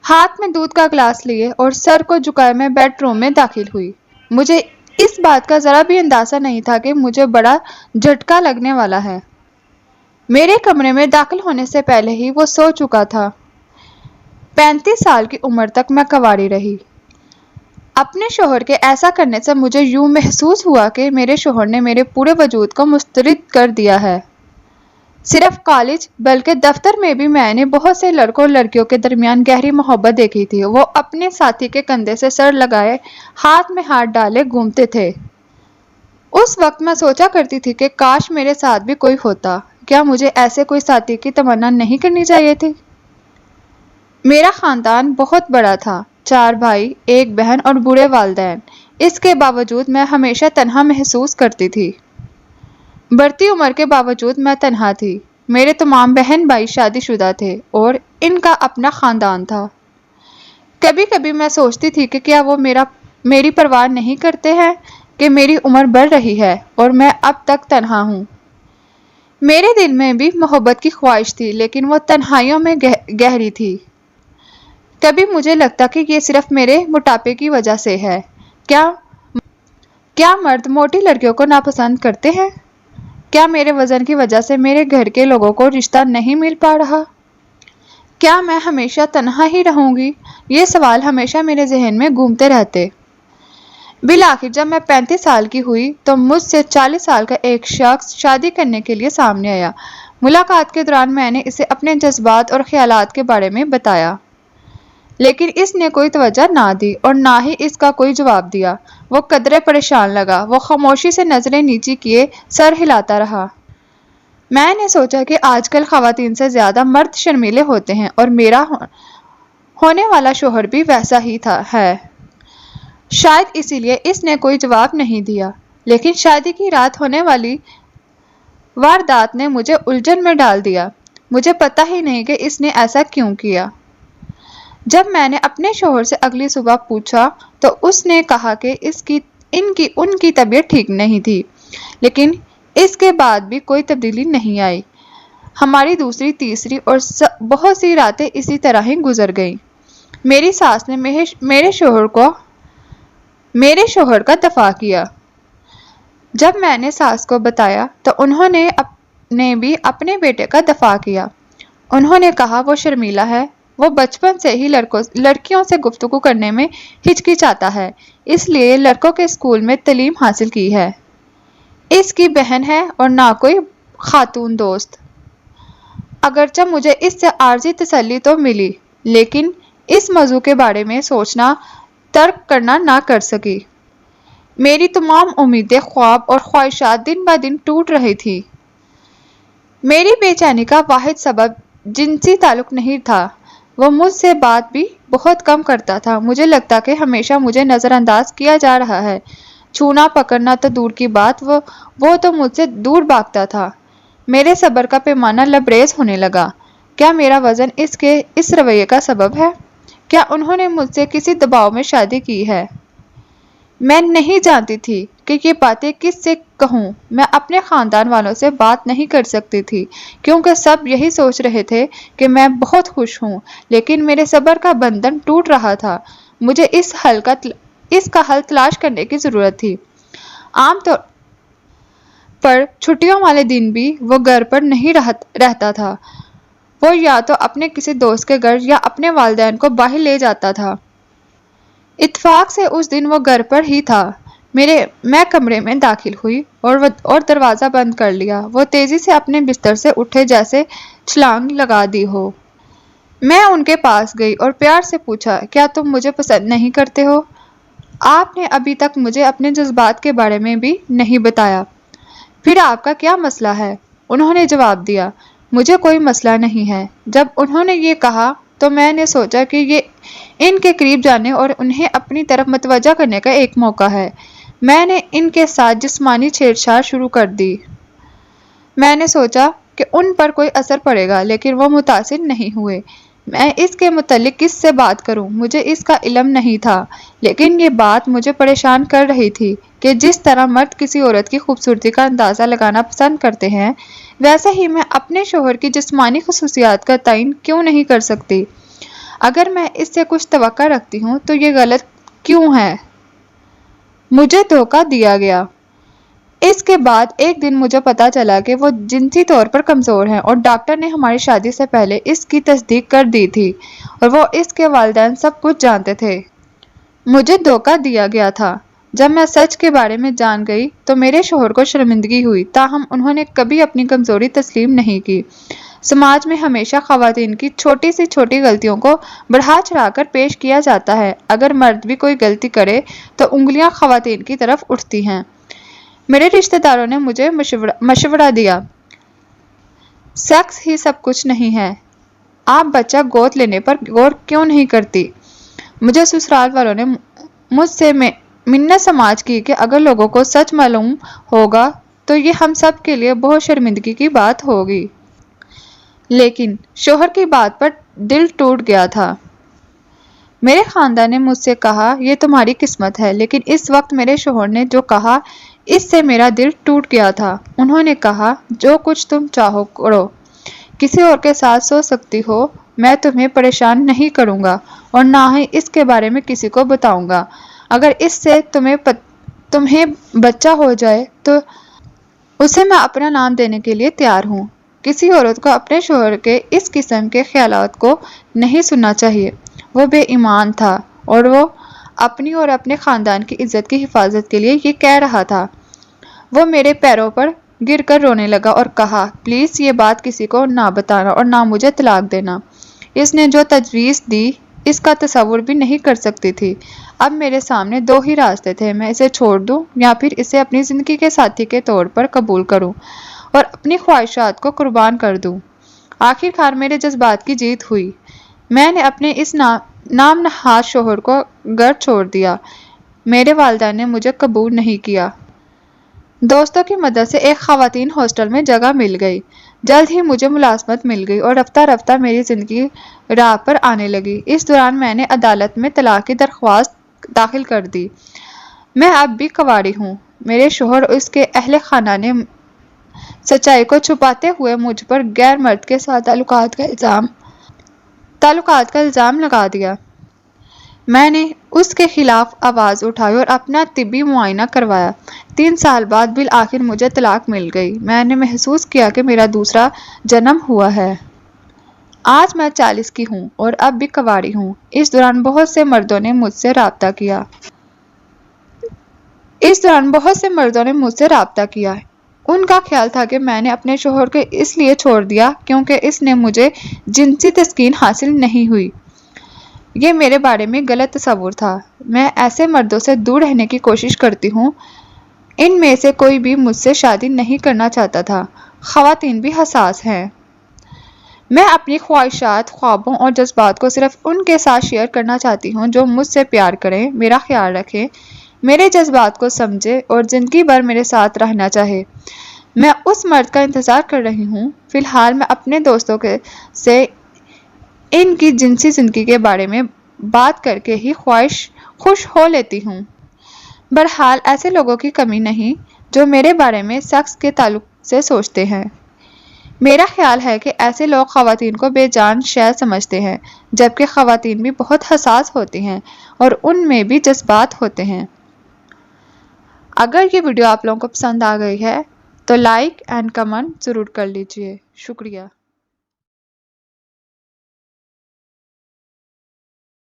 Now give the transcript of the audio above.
ہاتھ میں دودھ کا گلاس لیے اور سر کو جھکائے میں بیڈ روم میں داخل ہوئی۔ مجھے اس بات کا ذرا بھی اندازہ نہیں تھا کہ مجھے بڑا جھٹکا لگنے والا ہے۔ میرے کمرے میں داخل ہونے سے پہلے ہی وہ سو چکا تھا۔ 35 سال کی عمر تک میں کنواری رہی۔ اپنے شوہر کے ایسا کرنے سے مجھے یوں محسوس ہوا کہ میرے شوہر نے میرے پورے وجود کو مسترد کر دیا ہے۔ صرف کالج بلکہ دفتر میں بھی میں نے بہت سے لڑکوں اور لڑکیوں کے درمیان گہری محبت دیکھی تھی۔ وہ اپنے ساتھی کے کندھے سے سر لگائے، ہاتھ میں ہاتھ ڈالے گھومتے تھے۔ اس وقت میں سوچا کرتی تھی کہ کاش میرے ساتھ بھی کوئی ہوتا۔ کیا مجھے ایسے کوئی ساتھی کی تمنا نہیں کرنی چاہیے تھی؟ میرا خاندان بہت بڑا تھا، 4 بھائی، 1 بہن اور بوڑھے والدین۔ اس کے باوجود میں ہمیشہ تنہا محسوس کرتی تھی۔ بڑھتی عمر کے باوجود میں تنہا تھی۔ میرے تمام بہن بھائی شادی شدہ تھے اور ان کا اپنا خاندان تھا۔ کبھی کبھی میں سوچتی تھی کہ کیا وہ میری پرواہ نہیں کرتے ہیں کہ میری عمر بڑھ رہی ہے اور میں اب تک تنہا ہوں۔ میرے دل میں بھی محبت کی خواہش تھی، لیکن وہ تنہائیوں میں گہری تھی۔ کبھی مجھے لگتا کہ یہ صرف میرے موٹاپے کی وجہ سے ہے۔ کیا مرد موٹی لڑکیوں کو ناپسند کرتے ہیں؟ کیا میرے وزن کی وجہ سے میرے گھر کے لوگوں کو رشتہ نہیں مل پا رہا؟ کیا میں ہمیشہ تنہا ہی رہوں گی؟ یہ سوال ہمیشہ میرے ذہن میں گھومتے رہتے۔ بالآخر جب میں 35 سال کی ہوئی تو مجھ سے 40 سال کا ایک شخص شادی کرنے کے لیے سامنے آیا۔ ملاقات کے دوران میں نے اسے اپنے جذبات اور خیالات کے بارے میں بتایا، لیکن اس نے کوئی توجہ نہ دی اور نہ ہی اس کا کوئی جواب دیا۔ وہ قدرے پریشان لگا۔ وہ خاموشی سے نظریں نیچی کیے سر ہلاتا رہا۔ میں نے سوچا کہ آج کل خواتین سے زیادہ مرد شرمیلے ہوتے ہیں اور میرا ہونے والا شوہر بھی ویسا ہی ہے۔ شاید اسی لیے اس نے کوئی جواب نہیں دیا، لیکن شادی کی رات ہونے والی واردات نے مجھے الجھن میں ڈال دیا۔ مجھے پتہ ہی نہیں کہ اس نے ایسا کیوں کیا۔ جب میں نے اپنے شوہر سے اگلی صبح پوچھا تو اس نے کہا کہ ان کی طبیعت ٹھیک نہیں تھی، لیکن اس کے بعد بھی کوئی تبدیلی نہیں آئی۔ ہماری دوسری، تیسری اور بہت سی راتیں اسی طرح ہی گزر گئیں۔ میری ساس نے میرے شوہر کا دفاع کیا۔ جب میں نے ساس کو بتایا تو انہوں نے بھی اپنے بیٹے کا دفاع کیا۔ انہوں نے کہا وہ شرمیلا ہے، وہ بچپن سے ہی لڑکیوں سے گفتگو کرنے میں ہچکچاتا ہے، اس لیے لڑکوں کے اسکول میں تعلیم حاصل کی ہے۔ اس کی بہن ہے اور نہ کوئی خاتون دوست۔ اگرچہ مجھے اس سے عارضی تسلی تو ملی، لیکن اس موضوع کے بارے میں سوچنا ترک کرنا نہ کر سکی۔ میری تمام امیدیں، خواب اور خواہشات دن بہ دن ٹوٹ رہی تھی۔ میری بے چینی کا واحد سبب جنسی تعلق نہیں تھا۔ وہ مجھ سے بات بھی بہت کم کرتا تھا۔ مجھے لگتا کہ ہمیشہ مجھے نظر انداز کیا جا رہا ہے۔ چھونا پکڑنا تو دور کی بات، وہ تو مجھ سے دور بھاگتا تھا۔ میرے صبر کا پیمانہ لبریز ہونے لگا۔ کیا میرا وزن اس رویے کا سبب ہے؟ کیا انہوں نے مجھ سے کسی دباؤ میں شادی کی ہے؟ میں نہیں جانتی تھی کہ یہ باتیں کس سے کہوں۔ میں اپنے خاندان والوں سے بات نہیں کر سکتی تھی، کیونکہ سب یہی سوچ رہے تھے کہ میں بہت خوش ہوں، لیکن میرے صبر کا بندھن ٹوٹ رہا تھا۔ مجھے اس کا حل تلاش کرنے کی ضرورت تھی۔ عام طور پر چھٹیوں والے دن بھی وہ گھر پر نہیں رہتا تھا۔ وہ یا تو اپنے کسی دوست کے گھر یا اپنے والدین کو باہر لے جاتا تھا۔ اتفاق سے اس دن وہ گھر پر ہی تھا۔ میں کمرے میں داخل ہوئی اور دروازہ بند کر لیا۔ وہ تیزی سے اپنے بستر سے اٹھے جیسے چھلانگ لگا دی ہو۔ میں ان کے پاس گئی اور پیار سے پوچھا، کیا تم مجھے پسند نہیں کرتے ہو؟ آپ نے ابھی تک مجھے اپنے جذبات کے بارے میں بھی نہیں بتایا۔ پھر آپ کا کیا مسئلہ ہے؟ انہوں نے جواب دیا، مجھے کوئی مسئلہ نہیں ہے۔ جب انہوں نے یہ کہا تو میں نے سوچا کہ یہ ان کے قریب جانے اور انہیں اپنی طرف متوجہ کرنے کا ایک موقع ہے۔ میں نے ان کے ساتھ جسمانی چھیڑ چھاڑ شروع کر دی۔ میں نے سوچا کہ ان پر کوئی اثر پڑے گا، لیکن وہ متاثر نہیں ہوئے۔ میں اس کے متعلق کس سے بات کروں؟ مجھے اس کا علم نہیں تھا، لیکن یہ بات مجھے پریشان کر رہی تھی کہ جس طرح مرد کسی عورت کی خوبصورتی کا اندازہ لگانا پسند کرتے ہیں، ویسے ہی میں اپنے شوہر کی جسمانی خصوصیات کا تعین کیوں نہیں کر سکتی؟ اگر میں اس سے کچھ توقع رکھتی ہوں تو یہ غلط کیوں ہے؟ مجھے دھوکہ دیا گیا۔ اس کے بعد ایک دن مجھے پتا چلا کہ وہ جنسی طور پر کمزور ہیں اور ڈاکٹر نے ہماری شادی سے پہلے اس کی تصدیق کر دی تھی اور وہ اس کے والدین سب کچھ جانتے تھے۔ مجھے دھوکہ دیا گیا تھا۔ جب میں سچ کے بارے میں جان گئی تو میرے شوہر کو شرمندگی ہوئی، تاہم انہوں نے کبھی اپنی کمزوری تسلیم نہیں کی۔ سماج میں ہمیشہ خواتین کی چھوٹی سی چھوٹی غلطیوں کو بڑھا چڑھا کر پیش کیا جاتا ہے۔ اگر مرد بھی کوئی غلطی کرے تو انگلیاں خواتین کی طرف اٹھتی ہیں۔ میرے رشتہ داروں نے مجھے مشورہ دیا، سیکس ہی سب کچھ نہیں ہے، آپ بچہ گود لینے پر غور کیوں نہیں کرتی؟ مجھے سسرال والوں نے مجھ سے منت سماج کی کہ اگر لوگوں کو سچ معلوم ہوگا تو یہ ہم سب کے لیے بہت شرمندگی کی بات ہوگی۔ لیکن شوہر کی بات پر دل ٹوٹ گیا تھا۔ میرے خاندان نے مجھ سے کہا یہ تمہاری قسمت ہے، لیکن اس وقت میرے شوہر نے جو کہا اس سے میرا دل ٹوٹ گیا تھا۔ انہوں نے کہا جو کچھ تم چاہو کرو، کسی اور کے ساتھ سو سکتی ہو، میں تمہیں پریشان نہیں کروں گا اور نہ ہی اس کے بارے میں کسی کو بتاؤں گا۔ اگر اس سے تمہیں بچہ ہو جائے تو اسے میں اپنا نام دینے کے لیے تیار ہوں۔ کسی عورت کو اپنے شوہر کے اس قسم کے خیالات کو نہیں سننا چاہیے۔ وہ بے ایمان تھا اور وہ اپنی اور اپنے خاندان کی عزت کی حفاظت کے لیے یہ کہہ رہا تھا۔ وہ میرے پیروں پر گر کر رونے لگا اور کہا پلیز یہ بات کسی کو نہ بتانا اور نہ مجھے طلاق دینا۔ اس نے جو تجویز دی اس کا تصور بھی نہیں کر سکتی تھی۔ اب میرے سامنے دو ہی راستے تھے، میں اسے چھوڑ دوں یا پھر اسے اپنی زندگی کے ساتھی کے طور پر قبول کروں اور اپنی خواہشات کو قربان کر دوں۔ آخر کار میرے جذبات کی جیت ہوئی۔ میں نے اپنے اس نام نہاد شوہر کو گھر چھوڑ دیا۔ میرے والدین نے مجھے قبول نہیں کیا۔ دوستوں کی مدد سے ایک خواتین ہاسٹل میں جگہ مل گئی۔ جلد ہی مجھے ملازمت مل گئی اور رفتہ رفتہ میری زندگی راہ پر آنے لگی۔ اس دوران میں نے عدالت میں طلاق کی درخواست داخل کر دی۔ میں اب بھی کنواری ہوں۔ میرے شوہر اور اس کے اہل خانہ نے سچائی کو چھپاتے ہوئے مجھ پر غیر مرد کے ساتھ تعلقات کا الزام لگا دیا۔ میں نے اس کے خلاف آواز اٹھائی اور اپنا طبی معائنہ کروایا۔ 3 سال بعد بالآخر مجھے طلاق مل گئی۔ میں نے محسوس کیا کہ میرا دوسرا جنم ہوا ہے۔ آج میں 40 کی ہوں اور اب بھی کنواری ہوں۔ اس دوران بہت سے مردوں نے مجھ سے رابطہ کیا۔ ان کا خیال تھا کہ میں نے اپنے شوہر کو اس لیے چھوڑ دیا کیونکہ اس نے مجھے جنسی تسکین حاصل نہیں ہوئی۔ یہ میرے بارے میں غلط تصور تھا۔ میں ایسے مردوں سے دور رہنے کی کوشش کرتی ہوں۔ ان میں سے کوئی بھی مجھ سے شادی نہیں کرنا چاہتا تھا۔ خواتین بھی حساس ہیں۔ میں اپنی خواہشات، خوابوں اور جذبات کو صرف ان کے ساتھ شیئر کرنا چاہتی ہوں جو مجھ سے پیار کریں، میرا خیال رکھیں، میرے جذبات کو سمجھے اور زندگی بھر میرے ساتھ رہنا چاہے۔ میں اس مرد کا انتظار کر رہی ہوں۔ فی الحال میں اپنے دوستوں سے ان کی جنسی زندگی کے بارے میں بات کر کے ہی خوش ہو لیتی ہوں۔ بہرحال ایسے لوگوں کی کمی نہیں جو میرے بارے میں سیکس کے تعلق سے سوچتے ہیں۔ میرا خیال ہے کہ ایسے لوگ خواتین کو بے جان شے سمجھتے ہیں، جبکہ خواتین بھی بہت حساس ہوتی ہیں اور ان میں بھی جذبات ہوتے ہیں۔ اگر یہ ویڈیو آپ لوگوں کو پسند آ گئی ہے تو لائک اینڈ کمنٹ ضرور کر لیجئے۔ شکریہ۔